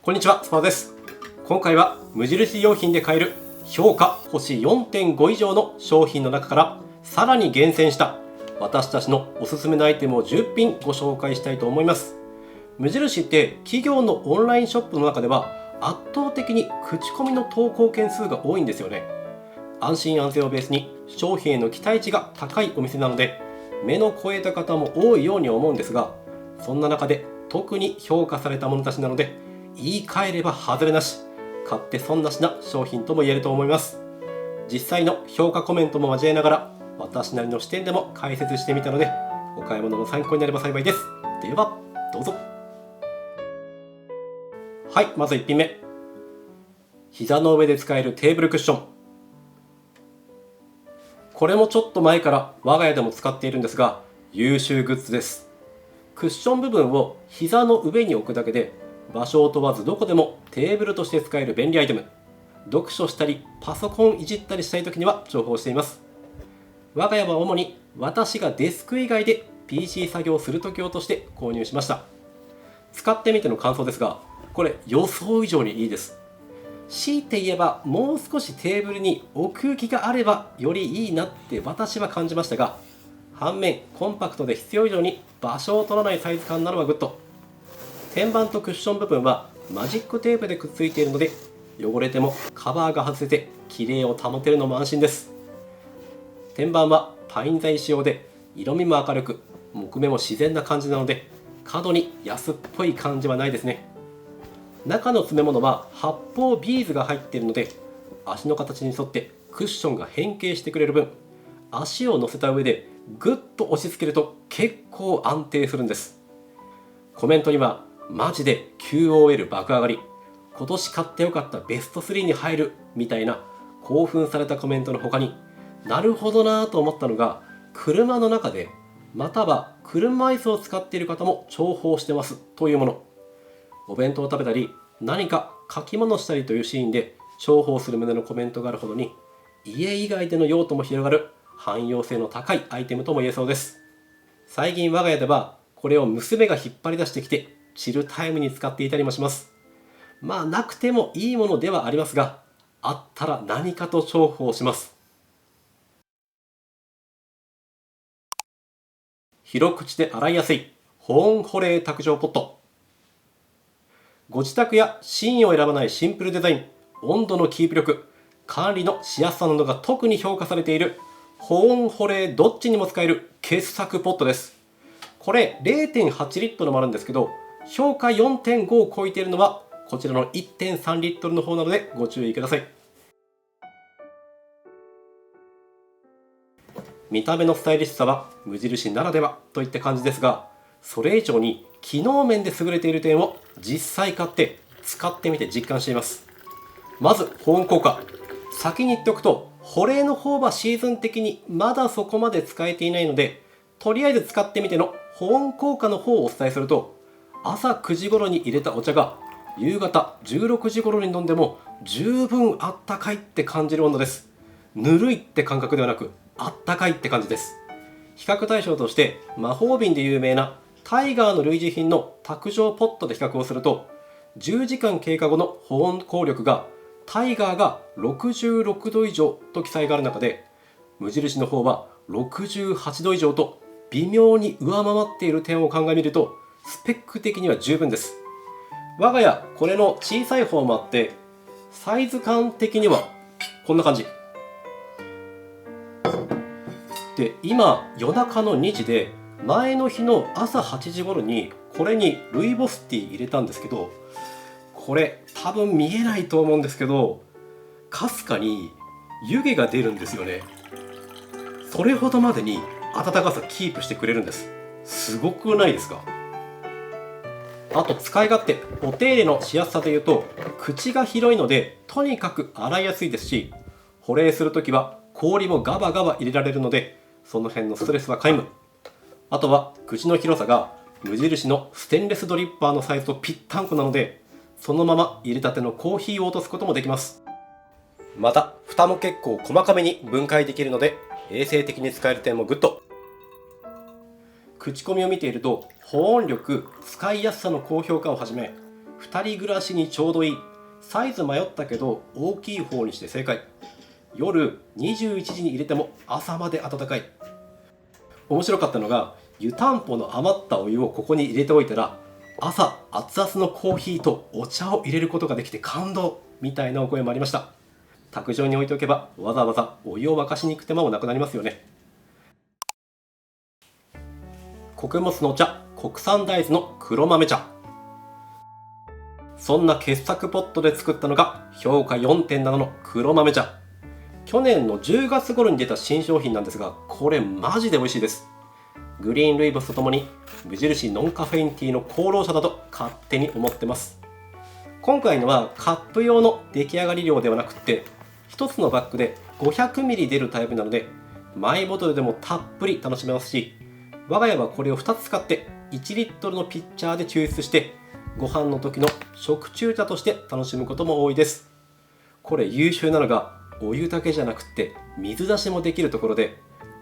こんにちは、スパです。今回は無印良品で買える評価星 4.5 以上の商品の中からさらに厳選した私たちのおすすめのアイテムを10品ご紹介したいと思います。無印って企業のオンラインショップの中では圧倒的に口コミの投稿件数が多いんですよね。安心安全をベースに商品への期待値が高いお店なので目の肥えた方も多いように思うんですが、そんな中で特に評価されたものたちなので言い換えれば外れなし、買って損なしな商品とも言えると思います。実際の評価コメントも交えながら私なりの視点でも解説してみたのでお買い物の参考になれば幸いです。ではどうぞ。はい、まず1品目、膝の上で使えるテーブルクッション。これもちょっと前から我が家でも使っているんですが優秀グッズです。クッション部分を膝の上に置くだけで場所を問わずどこでもテーブルとして使える便利アイテム。読書したりパソコンいじったりしたい時には重宝しています。我が家は主に私がデスク以外で PC 作業する時用として購入しました。使ってみての感想ですが、これ予想以上にいいです。強いて言えばもう少しテーブルに置く気があればよりいいなって私は感じましたが、反面コンパクトで必要以上に場所を取らないサイズ感なのはグッド。天板とクッション部分はマジックテープでくっついているので汚れてもカバーが外せて綺麗を保てるのも安心です。天板はパイン材仕様で色味も明るく木目も自然な感じなので角に安っぽい感じはないですね。中の詰め物は発泡ビーズが入っているので足の形に沿ってクッションが変形してくれる分、足を乗せた上でグッと押し付けると結構安定するんです。コメントにはマジで QOL 爆上がり、今年買ってよかったベスト3に入るみたいな興奮されたコメントの他に、なるほどなぁと思ったのが車の中でまたは車椅子を使っている方も重宝してますというもの。お弁当を食べたり何か書き物したりというシーンで重宝する旨のコメントがあるほどに家以外での用途も広がる汎用性の高いアイテムとも言えそうです。最近我が家ではこれを娘が引っ張り出してきてチルタイムに使っていたりもします。まあなくてもいいものではありますが、あったら何かと重宝します。広口で洗いやすい保温保冷卓上ポット。ご自宅やシーンを選ばないシンプルデザイン、温度のキープ力、管理のしやすさなどが特に評価されている保温保冷どっちにも使える傑作ポットです。これ 0.8 リットルもあるんですけど、評価 4.5 を超えているのはこちらの 1.3 リットルの方なのでご注意ください。見た目のスタイリッシュさは無印ならではといった感じですが、それ以上に機能面で優れている点を実際買って使ってみて実感しています。まず保温効果。先に言っておくと保冷の方はシーズン的にまだそこまで使えていないので、とりあえず使ってみての保温効果の方をお伝えすると、朝9時頃に入れたお茶が夕方16時頃に飲んでも十分あったかいって感じる温度です。ぬるいって感覚ではなくあったかいって感じです。比較対象として魔法瓶で有名なタイガーの類似品の卓上ポットで比較をすると、10時間経過後の保温効力がタイガーが66度以上と記載がある中で、無印の方は68度以上と微妙に上回っている点を鑑みるとスペック的には十分です。我が家これの小さい方もあってサイズ感的にはこんな感じで、今夜中の2時で前の日の朝8時頃にこれにルイボスティー入れたんですけど、これ多分見えないと思うんですけどかすかに湯気が出るんですよね。それほどまでに温かさキープしてくれるんです。すごくないですか？あと使い勝手、お手入れのしやすさでいうと口が広いのでとにかく洗いやすいですし、保冷するときは氷もガバガバ入れられるのでその辺のストレスは皆無。あとは口の広さが無印のステンレスドリッパーのサイズとぴったんこなのでそのまま入れたてのコーヒーを落とすこともできます。また蓋も結構細かめに分解できるので衛生的に使える点もグッド。口コミを見ていると保温力、使いやすさの高評価をはじめ2人暮らしにちょうどいい。サイズ迷ったけど大きい方にして正解。夜21時に入れても朝まで温かい。面白かったのが、湯たんぽの余ったお湯をここに入れておいたら、朝熱々のコーヒーとお茶を入れることができて感動みたいなお声もありました。卓上に置いておけばわざわざお湯を沸かしに行く手間もなくなりますよね。穀物の茶、国産大豆の黒豆茶。そんな傑作ポットで作ったのが評価 4.7 の黒豆茶。去年の10月頃に出た新商品なんですが、これマジで美味しいです。グリーンルイボスとともに無印ノンカフェインティーの功労者だと勝手に思ってます。今回のはカップ用の出来上がり量ではなくって1つのバッグで 500ml 出るタイプなので、マイボトルでもたっぷり楽しめますし、我が家はこれを2つ使って1リットルのピッチャーで抽出してご飯の時の食中茶として楽しむことも多いです。これ優秀なのがお湯だけじゃなくって水出しもできるところで、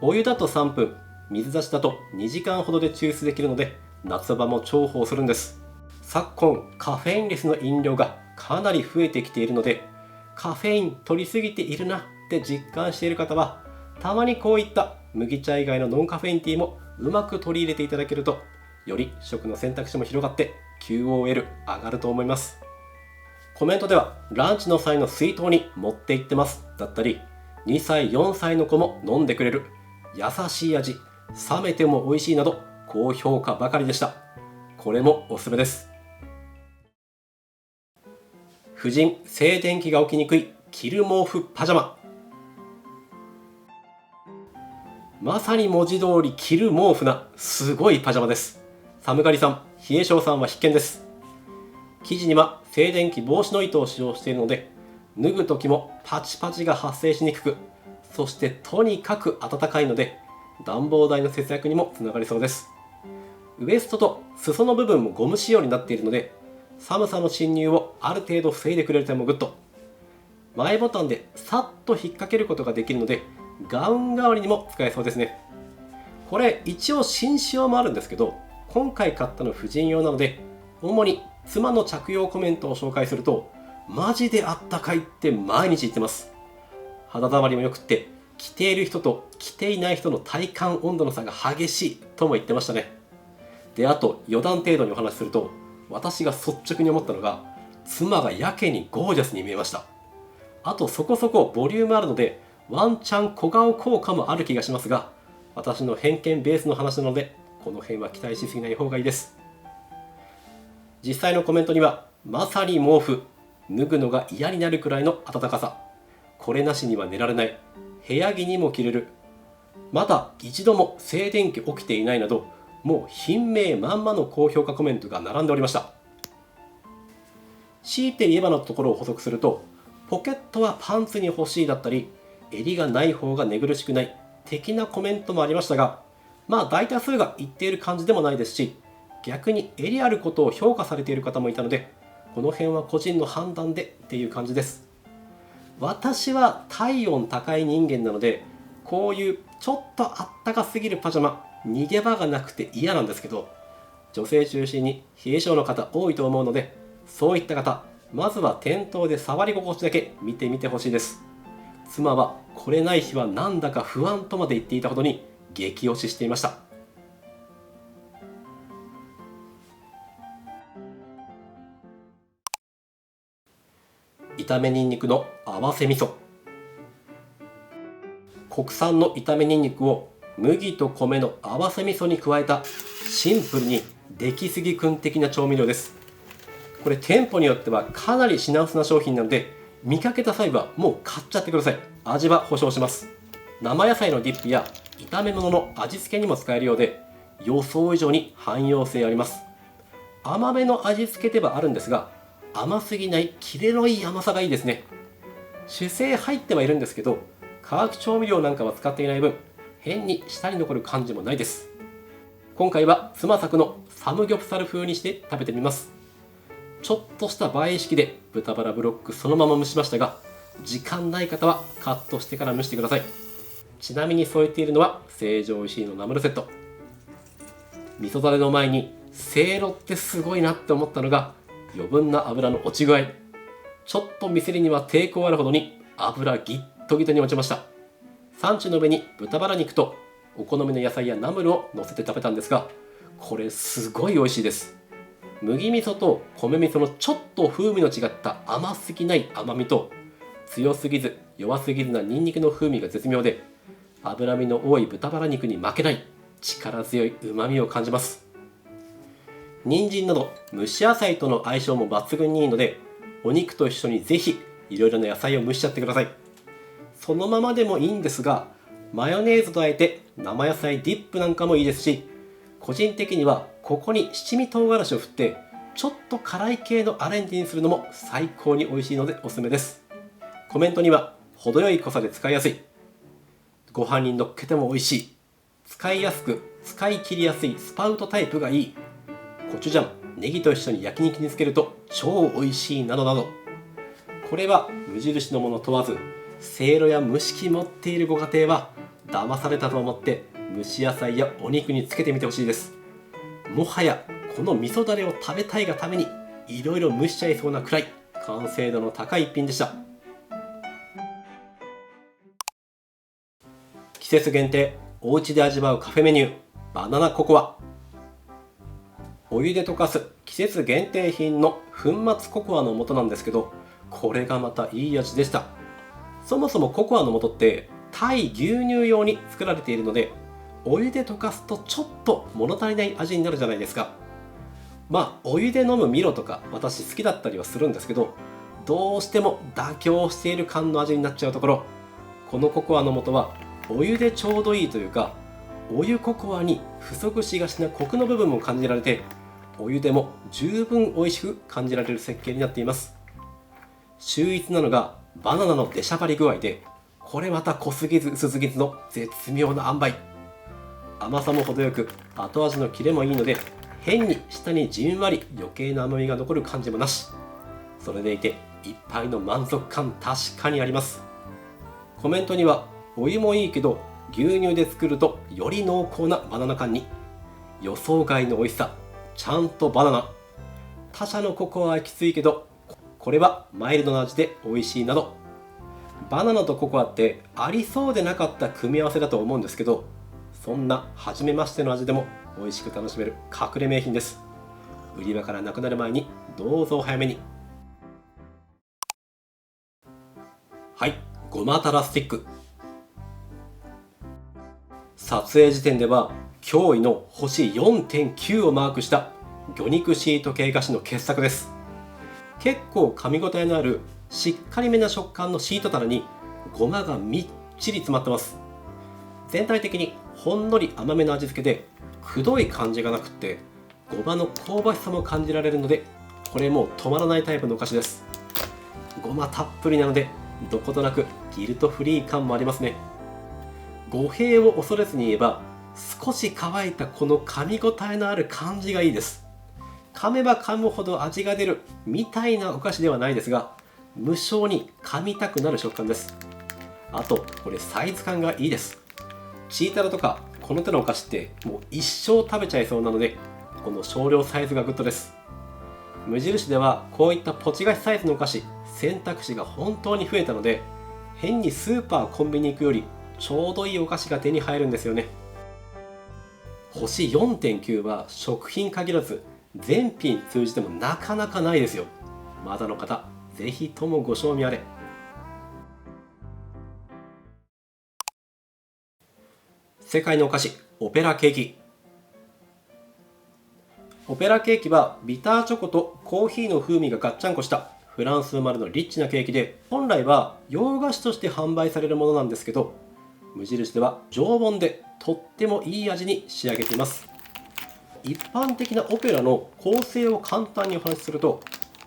お湯だと3分、水出しだと2時間ほどで抽出できるので夏場も重宝するんです。昨今カフェインレスの飲料がかなり増えてきているので、カフェイン取りすぎているなって実感している方は、たまにこういった麦茶以外のノンカフェインティーもうまく取り入れていただけると、より食の選択肢も広がって QOL 上がると思います。コメントではランチの際の水筒に持って行ってますだったり、2歳4歳の子も飲んでくれる、優しい味、冷めても美味しいなど高評価ばかりでした。これもおすすめです。婦人静電気が起きにくい着る毛布パジャマ。まさに文字通り着る毛布なすごいパジャマです。寒がりさん、冷え性さんは必見です。生地には静電気防止の糸を使用しているので、脱ぐ時もパチパチが発生しにくく、そしてとにかく暖かいので暖房代の節約にもつながりそうです。ウエストと裾の部分もゴム仕様になっているので、寒さの侵入をある程度防いでくれる点もグッド。前ボタンでさっと引っ掛けることができるので、ガウン代わりにも使えそうですね。これ一応紳士用もあるんですけど、今回買ったの婦人用なので、主に妻の着用コメントを紹介すると、マジであったかいって毎日言ってます。肌触りも良くって、着ている人と着ていない人の体感温度の差が激しいとも言ってましたね。で、あと余談程度にお話しすると、私が率直に思ったのが、妻がやけにゴージャスに見えました。あとそこそこボリュームあるので、ワンチャン小顔効果もある気がしますが、私の偏見ベースの話なので、この辺は期待しすぎない方がいいです。実際のコメントには、まさに毛布、脱ぐのが嫌になるくらいの暖かさ、これなしには寝られない、部屋着にも着れる、まだ一度も静電気起きていないなど、もう品名まんまの高評価コメントが並んでおりました。強いて言えばのところを補足すると、ポケットはパンツに欲しいだったり、襟がない方が寝苦しくない的なコメントもありましたが、まあ大多数が言っている感じでもないですし、逆に襟あることを評価されている方もいたので、この辺は個人の判断でっていう感じです。私は体温高い人間なので、こういうちょっとあったかすぎるパジャマ、逃げ場がなくて嫌なんですけど、女性中心に冷え性の方多いと思うので、そういった方、まずは店頭で触り心地だけ見てみてほしいです。妻はこれない日はなんだか不安とまで言っていたほどに激推ししていました。炒めにんにくの合わせ味噌。国産の炒めにんにくを麦と米の合わせ味噌に加えたシンプルに出来すぎくん的な調味料です。これ店舗によってはかなり品薄な商品なので、見かけた際はもう買っちゃってください。味は保証します。生野菜のディップや炒め物の味付けにも使えるようで、予想以上に汎用性あります。甘めの味付けではあるんですが、甘すぎないキレのいい甘さがいいですね。主成入ってはいるんですけど、化学調味料なんかは使っていない分、変に舌に残る感じもないです。今回は妻作のサムギョプサル風にして食べてみます。ちょっとした映え意識で豚バラブロックそのまま蒸しましたが、時間ない方はカットしてから蒸してください。ちなみに添えているのは成城石井のナムルセット。味噌だれの前にせいろってすごいなって思ったのが、余分な油の落ち具合、ちょっと店には抵抗あるほどに油ギットギトに落ちました。サンチュの上に豚バラ肉とお好みの野菜やナムルを乗せて食べたんですが、これすごい美味しいです。麦味噌と米味噌のちょっと風味の違った甘すぎない甘みと、強すぎず弱すぎずなニンニクの風味が絶妙で、脂身の多い豚バラ肉に負けない力強い旨味を感じます。人参など蒸し野菜との相性も抜群にいいので、お肉と一緒にぜひいろいろな野菜を蒸しちゃってください。そのままでもいいんですが、マヨネーズとあえて生野菜ディップなんかもいいですし、個人的にはここに七味唐辛子を振ってちょっと辛い系のアレンジにするのも最高に美味しいのでおすすめです。コメントには程よい濃さで使いやすい、ご飯に乗っけても美味しい、使いやすく使い切りやすいスパウトタイプがいい、コチュジャン、ネギと一緒に焼肉につけると超美味しいなどなど、これは無印のもの問わず、せいろや蒸し器持っているご家庭は騙されたと思って蒸し野菜やお肉につけてみてほしいです。もはやこの味噌だれを食べたいがためにいろいろ蒸しちゃいそうなくらい完成度の高い一品でした。季節限定おうちで味わうカフェメニュー、バナナココア。お湯で溶かす季節限定品の粉末ココアの素なんですけど、これがまたいい味でした。そもそもココアの素って対牛乳用に作られているので、お湯で溶かすとちょっと物足りない味になるじゃないですか。お湯で飲むミロとか私好きだったりはするんですけど、どうしても妥協している感の味になっちゃうところ、このココアの素はお湯でちょうどいいというか、お湯ココアに不足しがちなコクの部分も感じられて、お湯でも十分美味しく感じられる設計になっています。秀逸なのがバナナの出しゃばり具合で、これまた濃すぎず薄すぎずの絶妙な塩梅。甘さも程よく後味のキレもいいので、変に舌にじんわり余計な甘みが残る感じもなし。それでいて一杯の満足感確かにあります。コメントにはお湯もいいけど牛乳で作るとより濃厚なバナナ感に、予想外の美味しさ、ちゃんとバナナ、他社のココアはきついけどこれはマイルドな味で美味しいなど、バナナとココアってありそうでなかった組み合わせだと思うんですけど、そんな初めましての味でも美味しく楽しめる隠れ名品です。売り場からなくなる前にどうぞお早めに。はい、ごまたらスティック。撮影時点では驚異の星 4.9 をマークした魚肉シート系菓子の傑作です。結構噛み応えのあるしっかりめな食感のシートたらにごまがみっちり詰まってます。全体的にほんのり甘めの味付けで、くどい感じがなくって、ごまの香ばしさも感じられるので、これもう止まらないタイプのお菓子です。ごまたっぷりなのでどことなくギルトフリー感もありますね。語弊を恐れずに言えば、少し乾いたこの噛み応えのある感じがいいです。噛めば噛むほど味が出るみたいなお菓子ではないですが、無性に噛みたくなる食感です。あとこれサイズ感がいいです。チータラとかこの手のお菓子ってもう一生食べちゃいそうなので、この少量サイズがグッドです。無印ではこういったポチ菓子サイズのお菓子、選択肢が本当に増えたので、変にスーパーコンビニ行くよりちょうどいいお菓子が手に入るんですよね。星 4.9 は食品限らず全品通じてもなかなかないですよ。まだの方ぜひともご賞味あれ。世界のお菓子、オペラケーキ。オペラケーキはビターチョコとコーヒーの風味がガッチャンコしたフランス生まれのリッチなケーキで、本来は洋菓子として販売されるものなんですけど、無印では常温でとってもいい味に仕上げています。一般的なオペラの構成を簡単にお話しすると、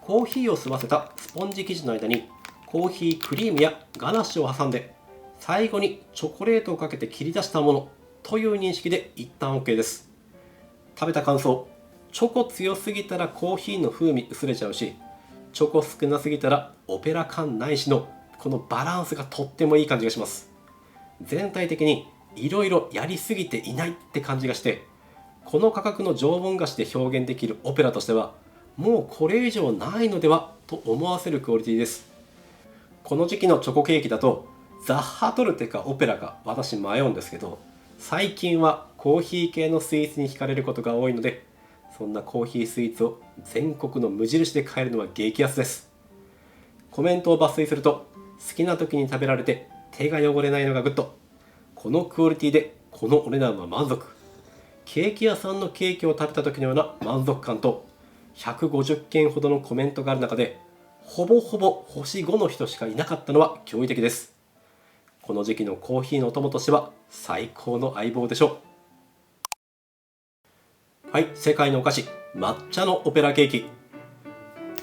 コーヒーを吸わせたスポンジ生地の間にコーヒークリームやガナッシュを挟んで、最後にチョコレートをかけて切り出したものという認識で一旦 OK です。食べた感想、チョコ強すぎたらコーヒーの風味薄れちゃうし、チョコ少なすぎたらオペラ感ないしのこのバランスがとってもいい感じがします。全体的にいろいろやりすぎていないって感じがして、この価格の常温菓子で表現できるオペラとしてはもうこれ以上ないのではと思わせるクオリティです。この時期のチョコケーキだとザッハトルテかオペラか私迷うんですけど、最近はコーヒー系のスイーツに惹かれることが多いので、そんなコーヒースイーツを全国の無印で買えるのは激安です。コメントを抜粋すると、好きな時に食べられて手が汚れないのがグッド。このクオリティでこのお値段は満足。ケーキ屋さんのケーキを食べた時のような満足感と、150件ほどのコメントがある中でほぼほぼ星5の人しかいなかったのは驚異的です。この時期のコーヒーのお供としては最高の相棒でしょう。はい、世界のお菓子、抹茶のオペラケーキ。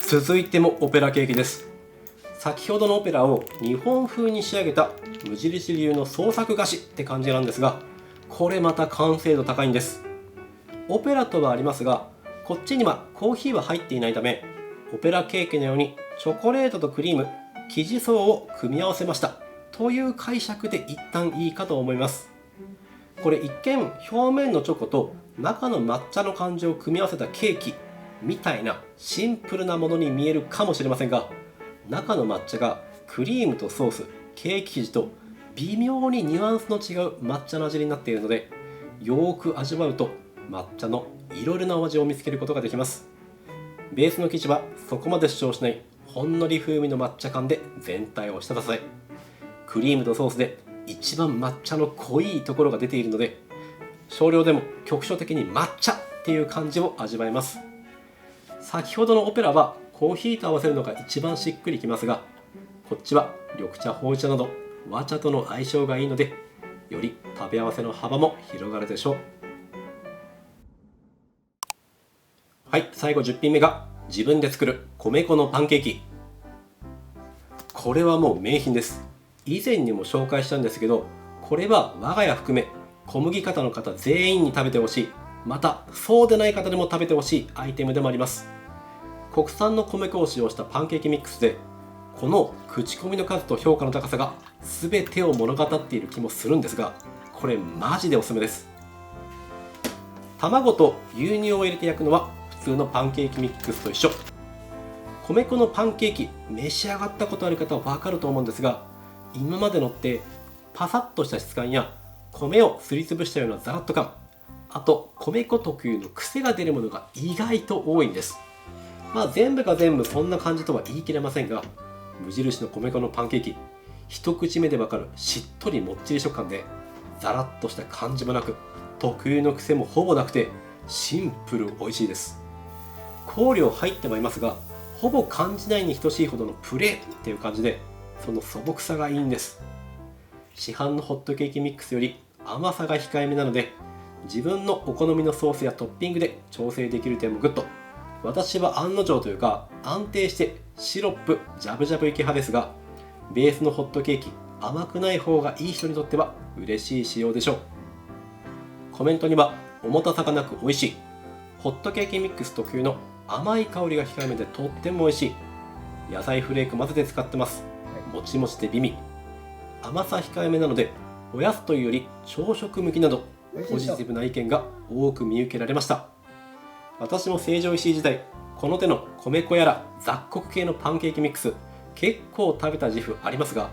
続いてもオペラケーキです。先ほどのオペラを日本風に仕上げた無印流の創作菓子って感じなんですが、これまた完成度高いんです。オペラとはありますが、こっちにはコーヒーは入っていないため、オペラケーキのようにチョコレートとクリーム、生地層を組み合わせましたという解釈で一旦いいかと思います。これ一見表面のチョコと中の抹茶の感じを組み合わせたケーキみたいなシンプルなものに見えるかもしれませんが、中の抹茶がクリームとソース、ケーキ生地と微妙にニュアンスの違う抹茶の味になっているので、よーく味わうと抹茶のいろいろなお味を見つけることができます。ベースの生地はそこまで主張しないほんのり風味の抹茶感で全体を滴させ、クリームとソースで一番抹茶の濃いところが出ているので、少量でも局所的に抹茶っていう感じを味わえます。先ほどのオペラはコーヒーと合わせるのが一番しっくりきますが、こっちは緑茶、ほうじ茶など和茶との相性がいいので、より食べ合わせの幅も広がるでしょう。はい、最後10品目が自分で作る米粉のパンケーキ。これはもう名品です。以前にも紹介したんですけど、これは我が家含め小麦型の方全員に食べてほしい、またそうでない方でも食べてほしいアイテムでもあります。国産の米粉を使用したパンケーキミックスで、この口コミの数と評価の高さが全てを物語っている気もするんですが、これマジでおすすめです。卵と牛乳を入れて焼くのは普通のパンケーキミックスと一緒。米粉のパンケーキ召し上がったことある方は分かると思うんですが、今までのってパサッとした質感や米をすりつぶしたようなザラッと感、あと米粉特有の癖が出るものが意外と多いんです。全部が全部そんな感じとは言い切れませんが、無印の米粉のパンケーキ、一口目でわかるしっとりもっちり食感で、ザラッとした感じもなく、特有の癖もほぼなくてシンプル美味しいです。香料入ってはいますが、ほぼ感じないに等しいほどのプレーっていう感じで、その素朴さがいいんです。市販のホットケーキミックスより甘さが控えめなので、自分のお好みのソースやトッピングで調整できる点もグッド。私は案の定というか安定してシロップジャブジャブ行き派ですが、ベースのホットケーキ甘くない方がいい人にとっては嬉しい仕様でしょう。コメントには重たさがなく美味しい、ホットケーキミックス特有の甘い香りが控えめでとっても美味しい、野菜フレーク混ぜて使ってます、もちもちで美味、甘さ控えめなのでおやつというより朝食向きなどポジティブな意見が多く見受けられました。私も成城石井時代、この手の米粉やら雑穀系のパンケーキミックス結構食べた自負ありますが、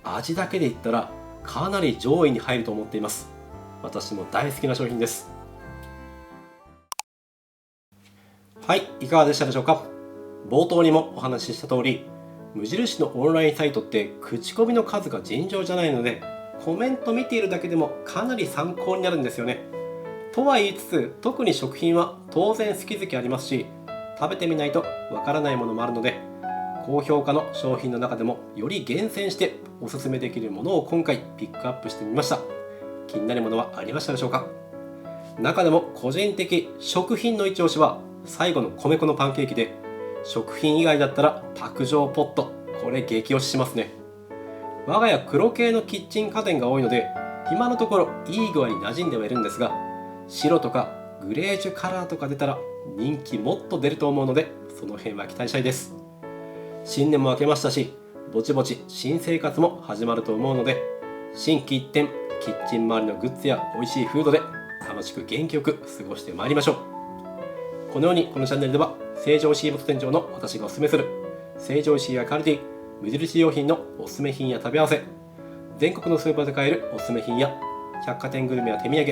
味だけで言ったらかなり上位に入ると思っています。私も大好きな商品です。はい、いかがでしたでしょうか。冒頭にもお話しした通り、無印のオンラインサイトって口コミの数が尋常じゃないので、コメント見ているだけでもかなり参考になるんですよね。とは言いつつ、特に食品は当然好き好きありますし、食べてみないとわからないものもあるので、高評価の商品の中でもより厳選しておすすめできるものを今回ピックアップしてみました。気になるものはありましたでしょうか。中でも個人的食品の一押しは最後の米粉のパンケーキで、食品以外だったら卓上ポット、これ激推ししますね。我が家黒系のキッチン家電が多いので、今のところいい具合に馴染んではいるんですが、白とかグレージュカラーとか出たら人気もっと出ると思うので、その辺は期待したいです。新年も明けましたし、ぼちぼち新生活も始まると思うので、心機一転キッチン周りのグッズや美味しいフードで楽しく元気よく過ごしてまいりましょう。このようにこのチャンネルでは成城石井元店長の私がおすすめする成城石井やカルディ、無印良品のおすすめ品や食べ合わせ、全国のスーパーで買えるおすすめ品や百貨店グルメや手土産、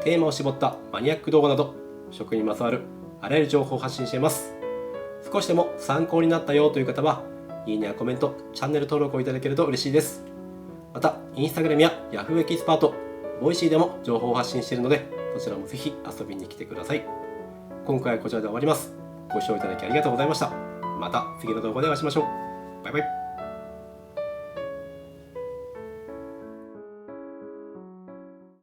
テーマを絞ったマニアック動画など食にまつわるあらゆる情報を発信しています。少しでも参考になったよという方はいいねやコメント、チャンネル登録をいただけると嬉しいです。またインスタグラムや Yahoo エキスパート、ボイシーでも情報を発信しているので、そちらもぜひ遊びに来てください。今回はこちらで終わります。ご視聴いただきありがとうございました。また次の動画でお会いしましょう。バイバイ。